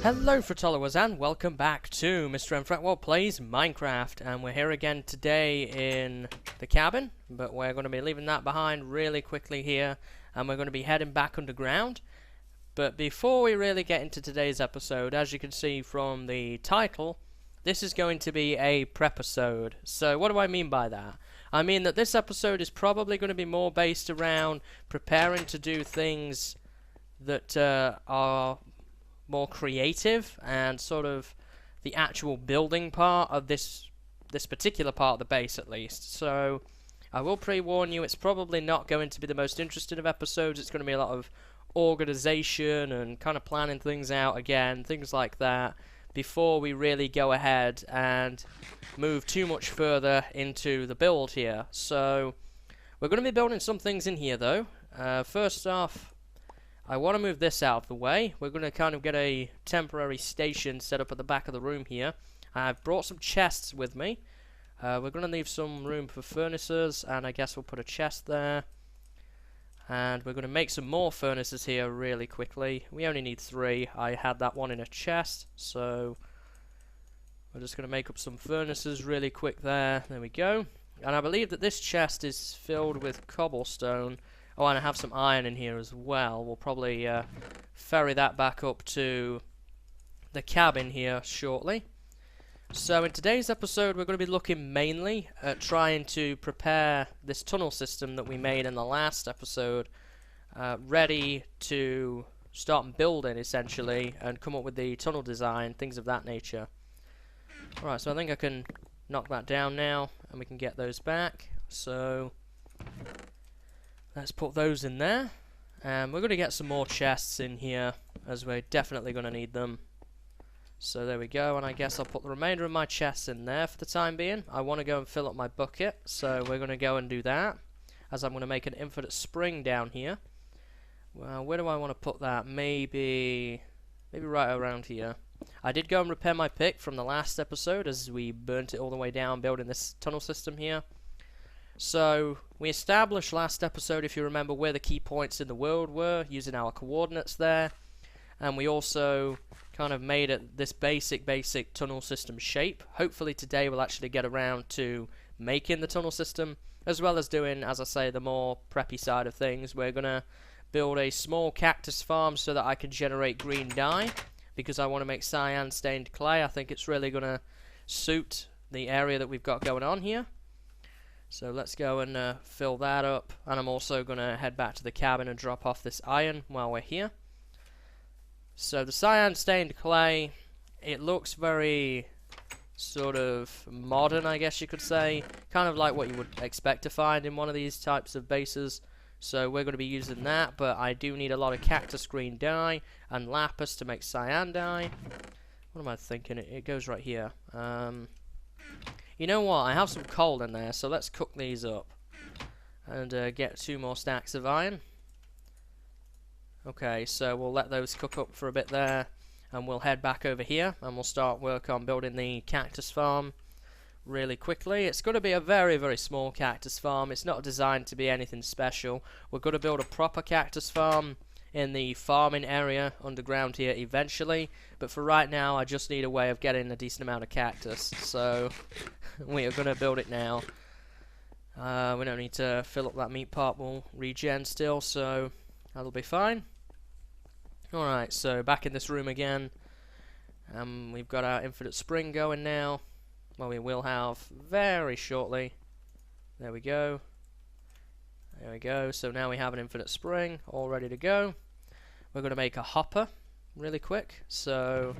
Hello Fruit followers and welcome back to MrMFretwell Plays Minecraft, and we're here again today in the cabin, but we're going to be leaving that behind really quickly here, and we're going to be heading back underground. But before we really get into today's episode, as you can see from the title, this is going to be a Prepisode. So what do I mean by that? I mean that this episode is probably going to be more based around preparing to do things that are more creative and sort of the actual building part of this particular part of the base, at least. So I will pre-warn you, it's probably not going to be the most interesting of episodes. It's going to be a lot of organization and kind of planning things out again, things like that, before we really go ahead and move too much further into the build here. So we're going to be building some things in here though. First off, I want to move this out of the way. We're going to kind of get a temporary station set up at the back of the room here. I've brought some chests with me. We're going to leave some room for furnaces, and I guess we'll put a chest there. And we're going to make some more furnaces here really quickly. We only need 3. I had that one in a chest, so we're just going to make up some furnaces really quick there. There we go. And I believe that this chest is filled with cobblestone. Oh, and I have some iron in here as well. We'll probably ferry that back up to the cabin here shortly. So in today's episode, we're going to be looking mainly at trying to prepare this tunnel system that we made in the last episode, ready to start building, essentially, and come up with the tunnel design, things of that nature. Alright, so I think I can knock that down now, and we can get those back. So let's put those in there, and we're going to get some more chests in here, as we're definitely going to need them. So there we go, and I guess I'll put the remainder of my chests in there for the time being. I want to go and fill up my bucket, so we're going to go and do that, as I'm going to make an infinite spring down here. Well, where do I want to put that? Maybe right around here. I did go and repair my pick from the last episode, as we burnt it all the way down building this tunnel system here. So we established last episode, if you remember, where the key points in the world were, using our coordinates there. And we also kind of made it this basic tunnel system shape. Hopefully today we'll actually get around to making the tunnel system, as well as doing, as I say, the more preppy side of things. We're going to build a small cactus farm so that I can generate green dye, because I want to make cyan stained clay. I think it's really going to suit the area that we've got going on here. So let's go and fill that up, and I'm also going to head back to the cabin and drop off this iron while we're here. So the cyan stained clay, it looks very sort of modern, I guess you could say, kind of like what you would expect to find in one of these types of bases. So we're going to be using that, but I do need a lot of cactus green dye and lapis to make cyan dye. What am I thinking? It goes right here. You know what? I have some coal in there, so let's cook these up and get 2 more stacks of iron. Okay, so we'll let those cook up for a bit there, and we'll head back over here, and we'll start work on building the cactus farm really quickly. It's going to be a very, very small cactus farm. It's not designed to be anything special. We're going to build a proper cactus farm in the farming area underground here eventually, but for right now I just need a way of getting a decent amount of cactus, so we are going to build it now. We don't need to fill up that meat pot. We'll regen still, so that'll be fine. Alright, so back in this room again. We've got our infinite spring going now. Well, we will have very shortly. There we go. There we go. So now we have an infinite spring all ready to go. We're going to make a hopper really quick. So,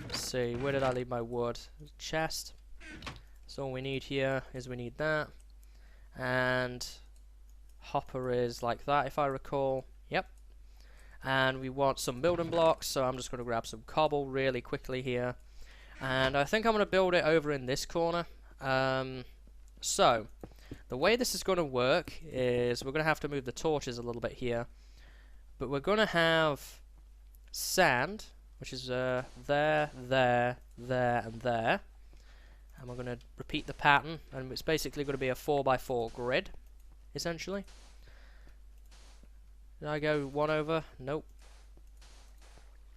let's see, where did I leave my wood? Chest. So all we need here is we need that. And hopper is like that, if I recall. Yep. And we want some building blocks, so I'm just going to grab some cobble really quickly here. And I think I'm going to build it over in this corner. So the way this is going to work is we're going to have to move the torches a little bit here. But we're going to have sand, which is there, there, there, and there. And we're going to repeat the pattern, and it's basically going to be a 4x4 grid, essentially. Did I go 1 over? Nope.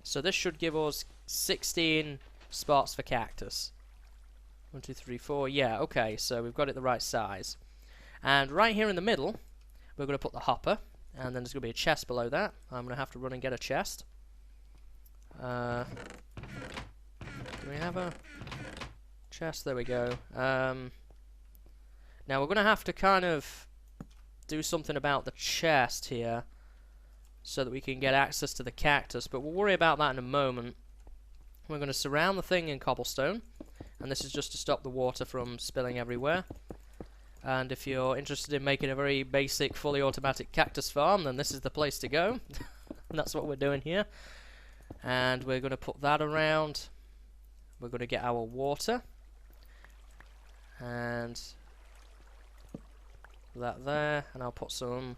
So this should give us 16 spots for cactus. 1, 2, 3, 4. Yeah, okay, so we've got it the right size. And right here in the middle, we're going to put the hopper, and then there's going to be a chest below that. I'm going to have to run and get a chest. Do we have a chest? There we go. Now we're going to have to kind of do something about the chest here so that we can get access to the cactus, but we'll worry about that in a moment. We're going to surround the thing in cobblestone, and this is just to stop the water from spilling everywhere. And if you're interested in making a very basic, fully automatic cactus farm, then this is the place to go. And that's what we're doing here. And we're going to put that around. We're going to get our water. And that there. And I'll put some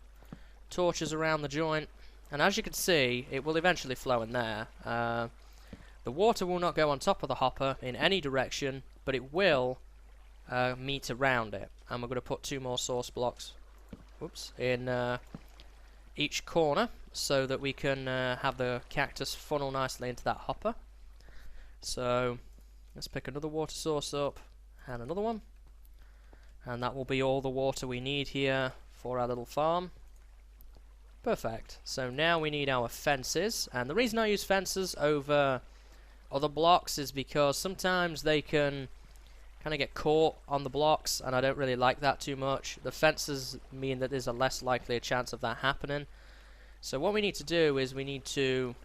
torches around the joint. And as you can see, it will eventually flow in there. The water will not go on top of the hopper in any direction, but it will meet around it. And we're going to put 2 more source blocks in each corner so that we can have the cactus funnel nicely into that hopper. So let's pick another water source up and another one. And that will be all the water we need here for our little farm. Perfect. So now we need our fences. And the reason I use fences over other blocks is because sometimes they can kind of get caught on the blocks, and I don't really like that too much. The fences mean that there's a less likely a chance of that happening. So what we need to do is we need to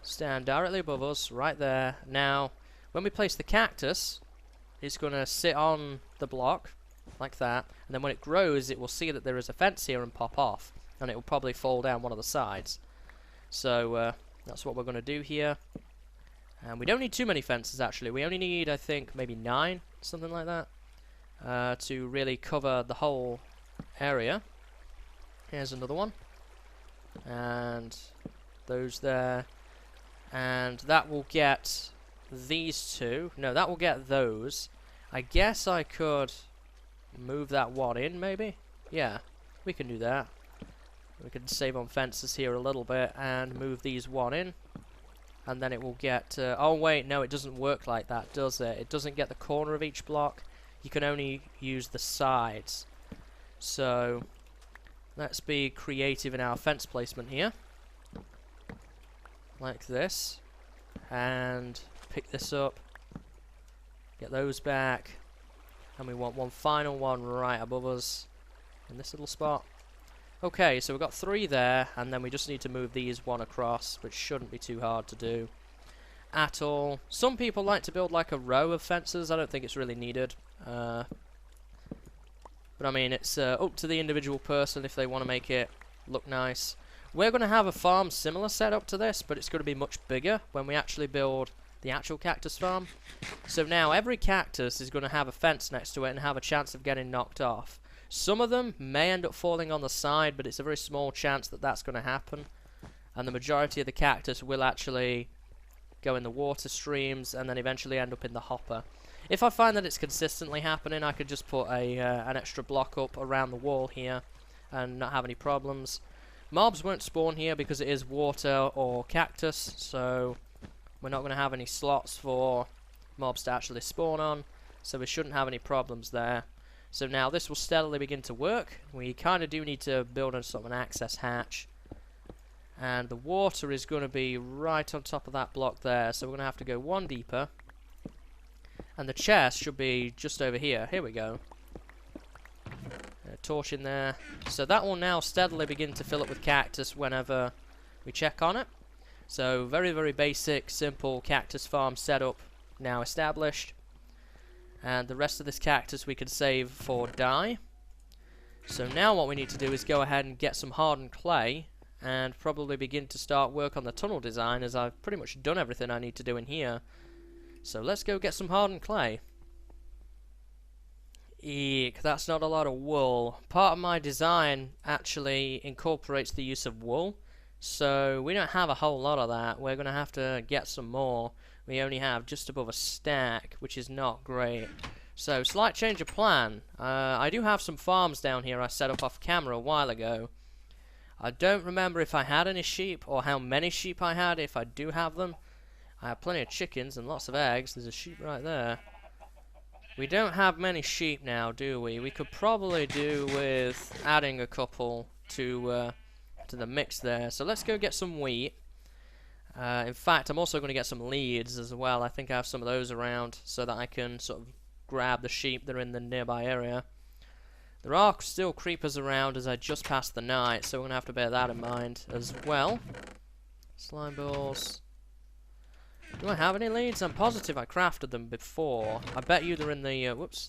stand directly above us, right there. Now, when we place the cactus, it's going to sit on the block, like that, and then when it grows, it will see that there is a fence here and pop off, and it will probably fall down one of the sides. So, that's what we're going to do here. And we don't need too many fences, actually. We only need, I think, maybe 9, something like that, to really cover the whole area. Here's another one. And those there. And that will get these 2. No, that will get those. I guess I could move that one in, maybe? Yeah, we can do that. We can save on fences here a little bit and move these 1 in. And then it will get... oh wait, no, it doesn't work like that, does it? It doesn't get the corner of each block. You can only use the sides. So, let's be creative in our fence placement here. Like this. And pick this up. Get those back. And we want one final one right above us. In this little spot. Okay, so we've got 3 there, and then we just need to move these 1 across, which shouldn't be too hard to do at all. Some people like to build like a row of fences. I don't think it's really needed. But I mean, it's up to the individual person if they want to make it look nice. We're going to have a farm similar setup to this, but it's going to be much bigger when we actually build the actual cactus farm. So now every cactus is going to have a fence next to it and have a chance of getting knocked off. Some of them may end up falling on the side, but it's a very small chance that that's going to happen. And the majority of the cactus will actually go in the water streams and then eventually end up in the hopper. If I find that it's consistently happening, I could just put an extra block up around the wall here and not have any problems. Mobs won't spawn here because it is water or cactus, so we're not going to have any slots for mobs to actually spawn on, so we shouldn't have any problems there. So now this will steadily begin to work. We kind of do need to build a sort of an access hatch. And the water is going to be right on top of that block there. So we're going to have to go 1 deeper. And the chest should be just over here. Here we go. A torch in there. So that will now steadily begin to fill up with cactus whenever we check on it. So very, very basic, simple cactus farm setup now established. And the rest of this cactus we can save for dye. So now what we need to do is go ahead and get some hardened clay and probably begin to start work on the tunnel design, as I've pretty much done everything I need to do in here. So let's go get some hardened clay. Eek, that's not a lot of wool. Part of my design actually incorporates the use of wool, so we don't have a whole lot of that. We're going to have to get some more. We only have just above a stack, which is not great. So, slight change of plan. I do have some farms down here I set up off camera a while ago. I don't remember if I had any sheep or how many sheep I had, if I do have them. I have plenty of chickens and lots of eggs. There's a sheep right there. We don't have many sheep now, do we? We could probably do with adding a couple to the mix there. So let's go get some wheat. In fact, I'm also going to get some leads as well. I think I have some of those around so that I can sort of grab the sheep that are in the nearby area. There are still creepers around as I just passed the night, so we're going to have to bear that in mind as well. Slime balls. Do I have any leads? I'm positive I crafted them before. I bet you they're in the,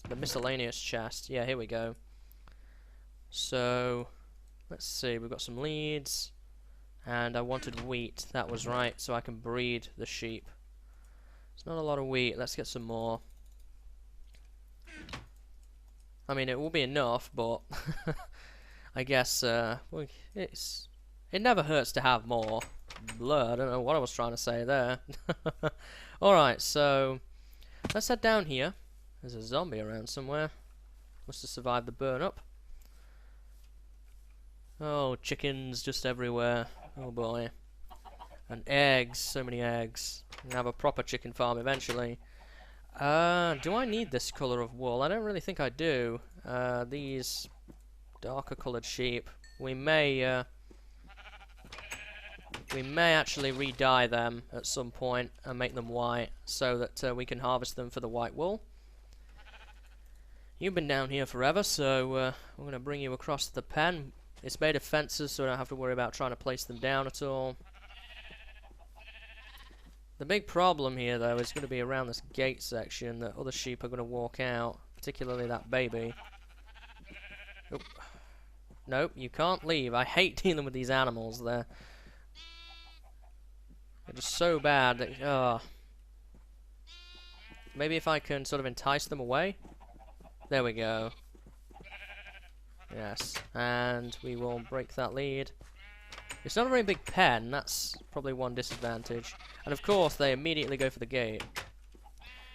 the miscellaneous chest. Yeah, here we go. So, let's see, we've got some leads. And I wanted wheat, that was right, so I can breed the sheep. It's not a lot of wheat, let's get some more. I mean, it will be enough, but I guess it never hurts to have more. Blur, I don't know what I was trying to say there. Alright, so let's head down here. There's a zombie around somewhere. Must have survived the burn up. Oh, chickens just everywhere. Oh boy. And eggs, so many eggs. I'm gonna have a proper chicken farm eventually. Do I need this colour of wool? I don't really think I do. These darker coloured sheep. We may actually re-dye them at some point and make them white so that we can harvest them for the white wool. You've been down here forever, so we're going to bring you across the pen. It's made of fences, so I don't have to worry about trying to place them down at all. The big problem here, though, is going to be around this gate section that other sheep are going to walk out, particularly that baby. Oop. Nope, you can't leave. I hate dealing with these animals. They're just so bad that, maybe if I can sort of entice them away. There we go. Yes, and we will break that lead. It's not a very big pen, that's probably one disadvantage. And of course, they immediately go for the gate.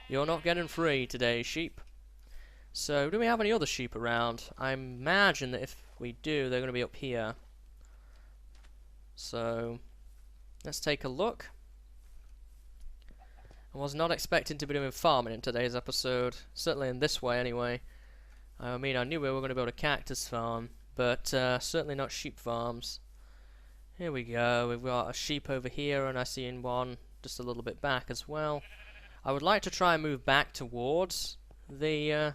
You're not getting free today, sheep. So, do we have any other sheep around? I imagine that if we do, they're going to be up here. So, let's take a look. I was not expecting to be doing farming in today's episode. Certainly in this way, anyway. I mean, I knew we were going to build a cactus farm, but certainly not sheep farms. Here we go, we've got a sheep over here, and I see in one just a little bit back as well. I would like to try and move back towards the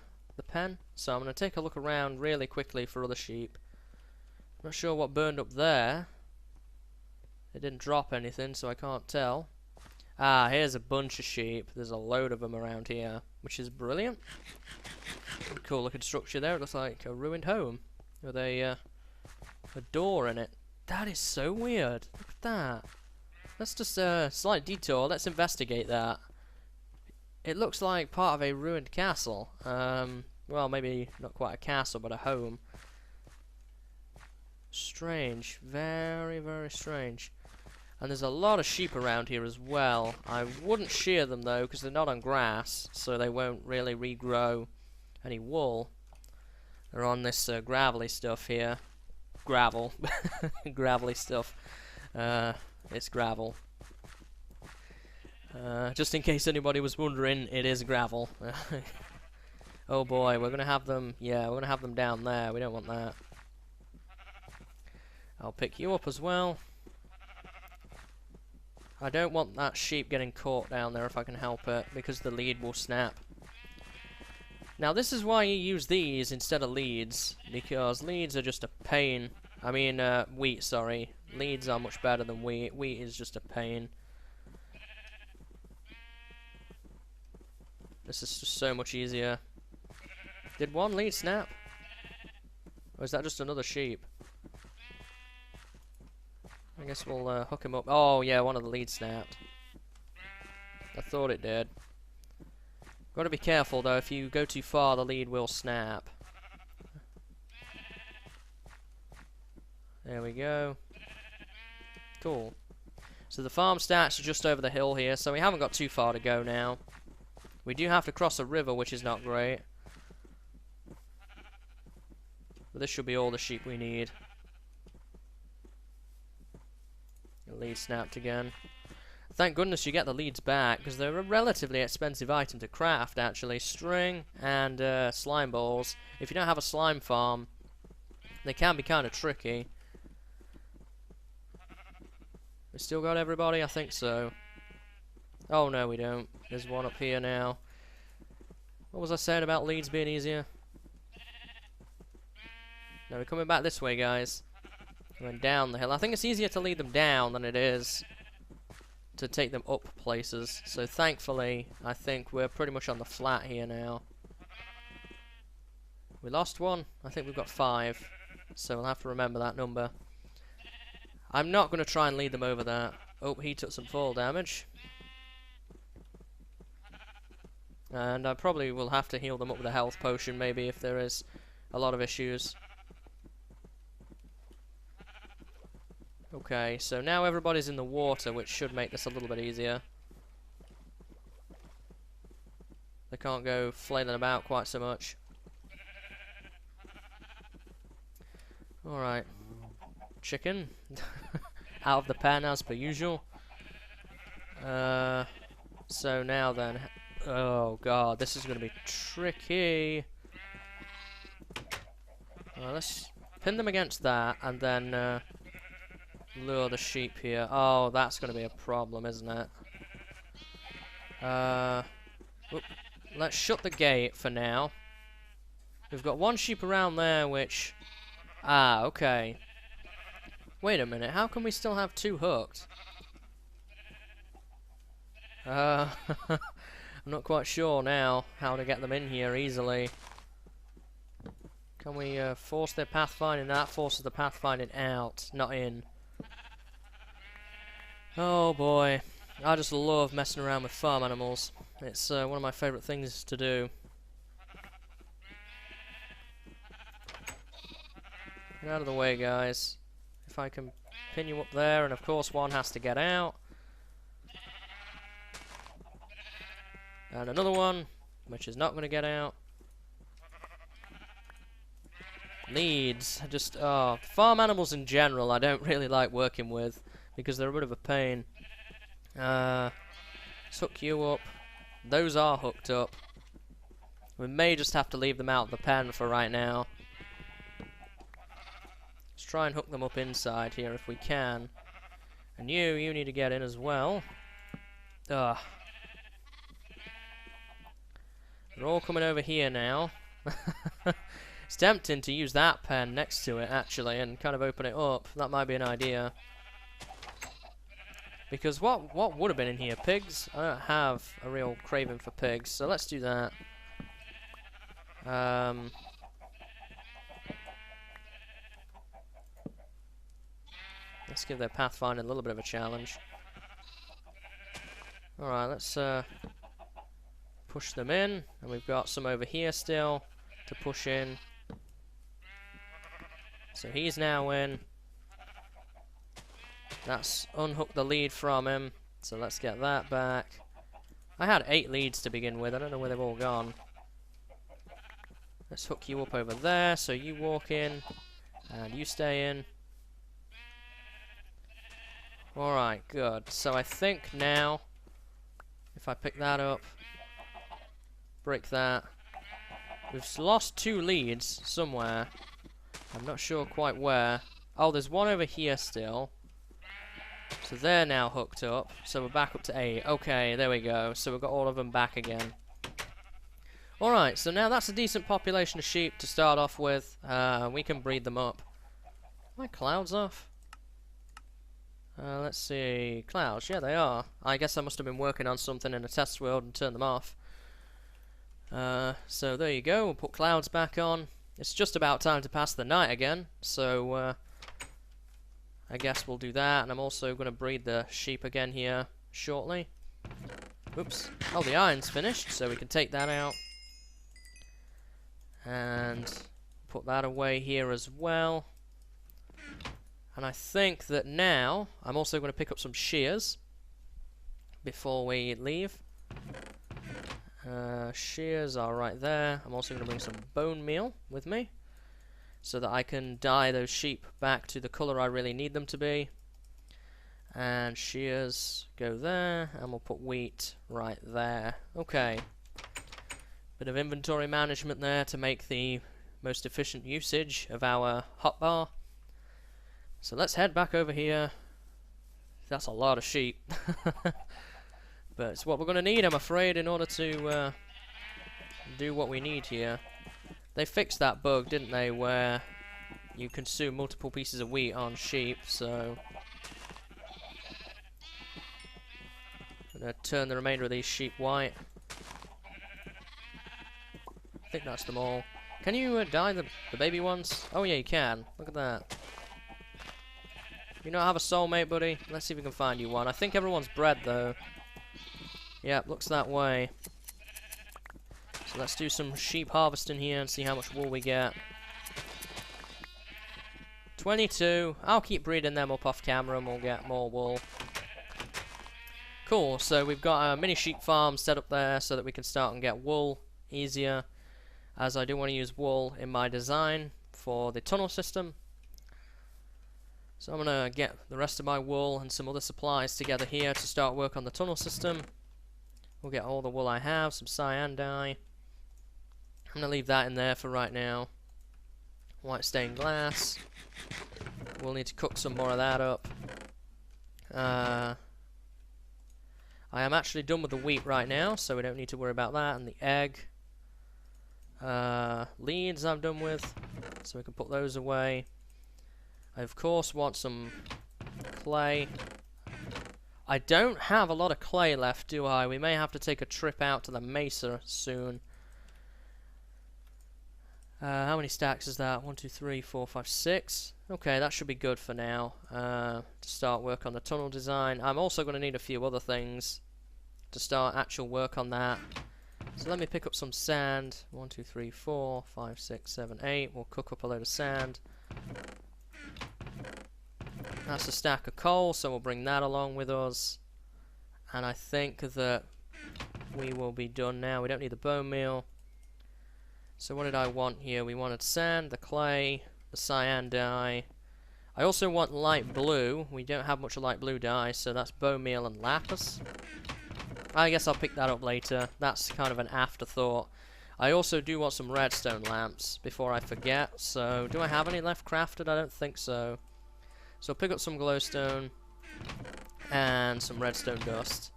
pen, so I'm going to take a look around really quickly for other sheep. I'm not sure what burned up there. It didn't drop anything, so I can't tell. Ah, here's a bunch of sheep. There's a load of them around here, which is brilliant. Cool looking structure there. It looks like a ruined home with a door in it. That is so weird. Look at that. Let's just slight detour. Let's investigate that. It looks like part of a ruined castle. Well, maybe not quite a castle, but a home. Strange. Very, very strange. And there's a lot of sheep around here as well. I wouldn't shear them though, because they're not on grass, so they won't really regrow any wool. They're on this gravelly stuff here. Gravel. Gravelly stuff. It's gravel. Just in case anybody was wondering, it is gravel. Oh boy, we're gonna have them, yeah, we're gonna have them down there. We don't want that. I'll pick you up as well. I don't want that sheep getting caught down there if I can help it, because the lead will snap. Now this is why you use these instead of leads, because leads are just a pain. I mean, wheat, sorry. Leads are much better than wheat. Wheat is just a pain. This is just so much easier. Did one lead snap? Or is that just another sheep? I guess we'll hook him up. Oh yeah, one of the leads snapped. I thought it did. Got to be careful though, if you go too far the lead will snap. There we go. Cool. So the farm stats are just over the hill here, so we haven't got too far to go now. We do have to cross a river, which is not great. But this should be all the sheep we need. Lead snapped again. Thank goodness you get the leads back, because they're a relatively expensive item to craft, actually. String and slime balls. If you don't have a slime farm, they can be kind of tricky. We still got everybody? I think so. Oh, no, we don't. There's one up here now. What was I saying about leads being easier? No, we're coming back this way, guys. Going down the hill. I think it's easier to lead them down than it is to take them up places. So thankfully, I think we're pretty much on the flat here now. We lost one. I think we've got 5. So we'll have to remember that number. I'm not going to try and lead them over that. Oh, he took some fall damage. And I probably will have to heal them up with a health potion, maybe, if there is a lot of issues. Okay, so now everybody's in the water, which should make this a little bit easier. They can't go flailing about quite so much. Alright. Chicken. Out of the pen as per usual. So now then. Oh god, this is going to be tricky. Let's pin them against that and then lure the sheep here. Oh, that's going to be a problem, isn't it? Let's shut the gate for now. We've got one sheep around there which... Ah, okay. Wait a minute, how can we still have 2 hooked? I'm not quite sure now how to get them in here easily. Can we force their pathfinding? That forces the pathfinding out, not in. Oh boy, I just love messing around with farm animals. It's one of my favourite things to do. Get out of the way, guys. If I can pin you up there, and of course one has to get out. And another one, which is not going to get out. Leads. Just, farm animals in general I don't really like working with, because they're a bit of a pain. Let's hook you up. Those are hooked up. We may just have to leave them out of the pen for right now. Let's try and hook them up inside here if we can. And you need to get in as well. Ugh. They're all coming over here now. It's tempting to use that pen next to it, actually, and kind of open it up. That might be an idea. Because what would have been in here? Pigs? I don't have a real craving for pigs, so let's do that. Let's give their pathfinder a little bit of a challenge. Alright, let's push them in, and we've got some over here still to push in. So he's now in. That's unhooked the lead from him, so let's get that back. I had 8 leads to begin with, I don't know where they've all gone. Let's hook you up over there, so you walk in, and you stay in. Alright, good. So I think now, if I pick that up, break that. We've lost 2 leads somewhere. I'm not sure quite where. Oh, there's one over here still. So they're now hooked up. So we're back up to 8. Okay, there we go. So we've got all of them back again. Alright, so now that's a decent population of sheep to start off with. We can breed them up. Are my clouds off? Let's see. Clouds, yeah, they are. I guess I must have been working on something in a test world and turned them off. So there you go. We'll put clouds back on. It's just about time to pass the night again. So I guess we'll do that. And I'm also going to breed the sheep again here shortly. Oops. Oh, the iron's finished, so we can take that out. And put that away here as well. And I think that now I'm also going to pick up some shears before we leave. Shears are right there. I'm also going to bring some bone meal with me so that I can dye those sheep back to the colour I really need them to be. And shears go there, and we'll put wheat right there. Okay. Bit of inventory management there to make the most efficient usage of our hotbar. So let's head back over here. That's a lot of sheep. But it's what we're going to need, I'm afraid, in order to do what we need here. They fixed that bug, didn't they, where you consume multiple pieces of wheat on sheep, so I'm going to turn the remainder of these sheep white. I think that's them all. Can you dye the baby ones? Oh yeah, you can. Look at that. You not have a soulmate, buddy? Let's see if we can find you one. I think everyone's bred, though. Yep, looks that way. So let's do some sheep harvesting here and see how much wool we get. 22. I'll keep breeding them up off camera and we'll get more wool. Cool, so we've got a mini sheep farm set up there so that we can start and get wool easier, as I do want to use wool in my design for the tunnel system. So I'm going to get the rest of my wool and some other supplies together here to start work on the tunnel system. We'll get all the wool I have, some cyan dye. I'm going to leave that in there for right now. White stained glass. We'll need to cook some more of that up. I am actually done with the wheat right now, so we don't need to worry about that. And the egg. Leads I'm done with, so we can put those away. I of course want some clay. I don't have a lot of clay left, do I? We may have to take a trip out to the mesa soon. How many stacks is that? 1, 2, 3, 4, 5, 6. Okay, that should be good for now to start work on the tunnel design. I'm also going to need a few other things to start actual work on that. So let me pick up some sand. 1, 2, 3, 4, 5, 6, 7, 8. We'll cook up a load of sand. That's a stack of coal, so we'll bring that along with us. And I think that we will be done now. We don't need the bone meal. So what did I want here? We wanted sand, the clay, the cyan dye. I also want light blue. We don't have much light blue dye, so that's bone meal and lapis. I guess I'll pick that up later. That's kind of an afterthought. I also do want some redstone lamps before I forget. So do I have any left crafted? I don't think so. So pick up some glowstone and some redstone dust.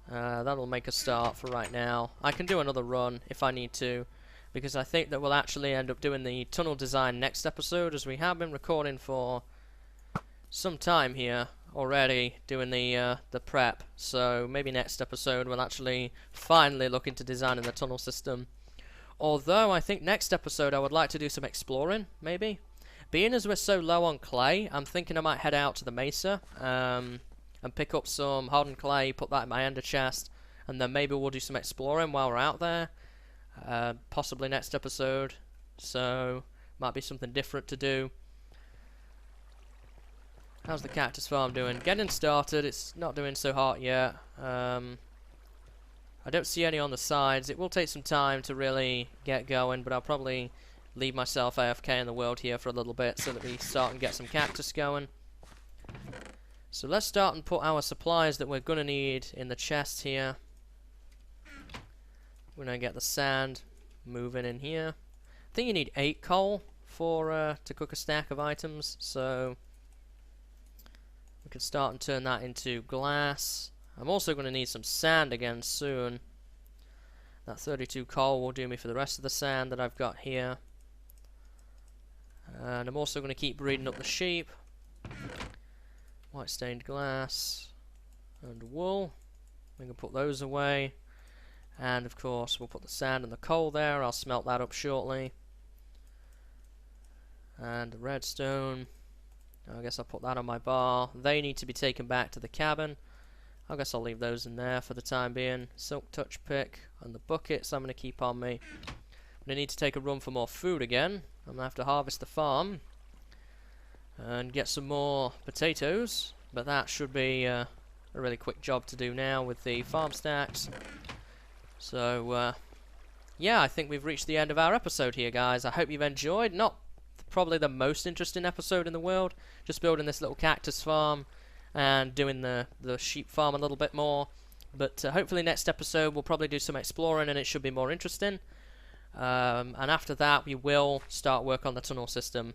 That'll make a start for right now. I can do another run if I need to, because I think that we'll actually end up doing the tunnel design next episode, as we have been recording for some time here already doing the prep. So maybe next episode we'll actually finally look into designing the tunnel system. Although I think next episode I would like to do some exploring, maybe. Being as we're so low on clay, I'm thinking I might head out to the mesa and pick up some hardened clay, put that in my ender chest, and then maybe we'll do some exploring while we're out there. Possibly next episode, so might be something different to do. How's the cactus farm doing? Getting started. It's not doing so hot yet. I don't see any on the sides. It will take some time to really get going, but I'll probably leave myself AFK in the world here for a little bit so that we start and get some cactus going. So let's start and put our supplies that we're going to need in the chest here. We're going to get the sand moving in here. I think you need 8 coal for to cook a stack of items, so we can start and turn that into glass. I'm also going to need some sand again soon. That 32 coal will do me for the rest of the sand that I've got here. And I'm also going to keep breeding up the sheep. White stained glass and wool. We can put those away. And of course we'll put the sand and the coal there. I'll smelt that up shortly. And the redstone. I guess I'll put that on my bar. They need to be taken back to the cabin. I guess I'll leave those in there for the time being. Silk touch pick and the buckets I'm going to keep on me. I'm going to need to take a run for more food again. I'm going to have to harvest the farm and get some more potatoes, but that should be a really quick job to do now with the farm stacks. So yeah, I think we've reached the end of our episode here, guys. I hope you've enjoyed. Not probably the most interesting episode in the world, just building this little cactus farm and doing the sheep farm a little bit more. But hopefully next episode we'll probably do some exploring, and it should be more interesting. And after that we will start work on the tunnel system,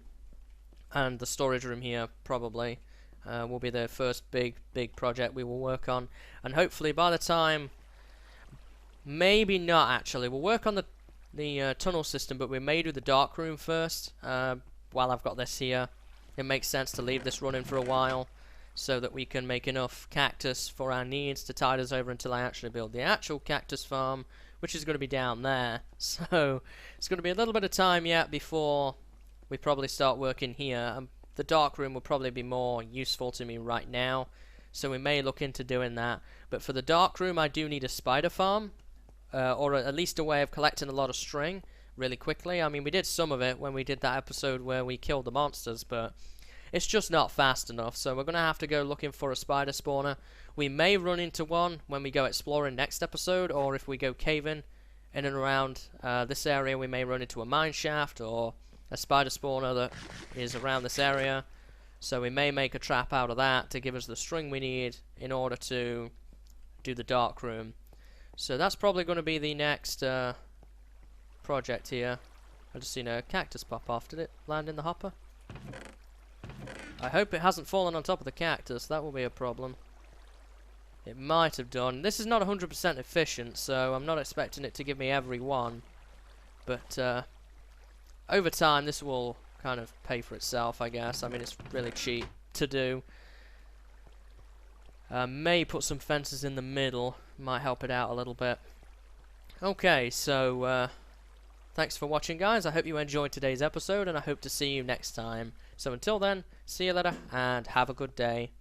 and the storage room here probably will be the first big project we will work on. And hopefully by the time, maybe not actually, we'll work on the tunnel system, but we may do the dark room first. While I've got this here, it makes sense to leave this running for a while, so that we can make enough cactus for our needs to tide us over until I actually build the actual cactus farm, which is going to be down there. So it's going to be a little bit of time yet before we probably start working here. The dark room will probably be more useful to me right now, so we may look into doing that. But for the dark room I do need a spider farm, or at least a way of collecting a lot of string really quickly. I mean, we did some of it when we did that episode where we killed the monsters, but it's just not fast enough, so we're going to have to go looking for a spider spawner. We may run into one when we go exploring next episode, or if we go caving in and around this area, we may run into a mine shaft or a spider spawner that is around this area. So we may make a trap out of that to give us the string we need in order to do the dark room. So that's probably going to be the next project here. I just seen a cactus pop off. Did it land in the hopper? I hope it hasn't fallen on top of the cactus. That will be a problem. It might have done. This is not 100% efficient, so I'm not expecting it to give me every one. But over time, this will kind of pay for itself, I guess. I mean, it's really cheap to do. May put some fences in the middle. Might help it out a little bit. Okay, so thanks for watching, guys. I hope you enjoyed today's episode, and I hope to see you next time. So until then, see you later, and have a good day.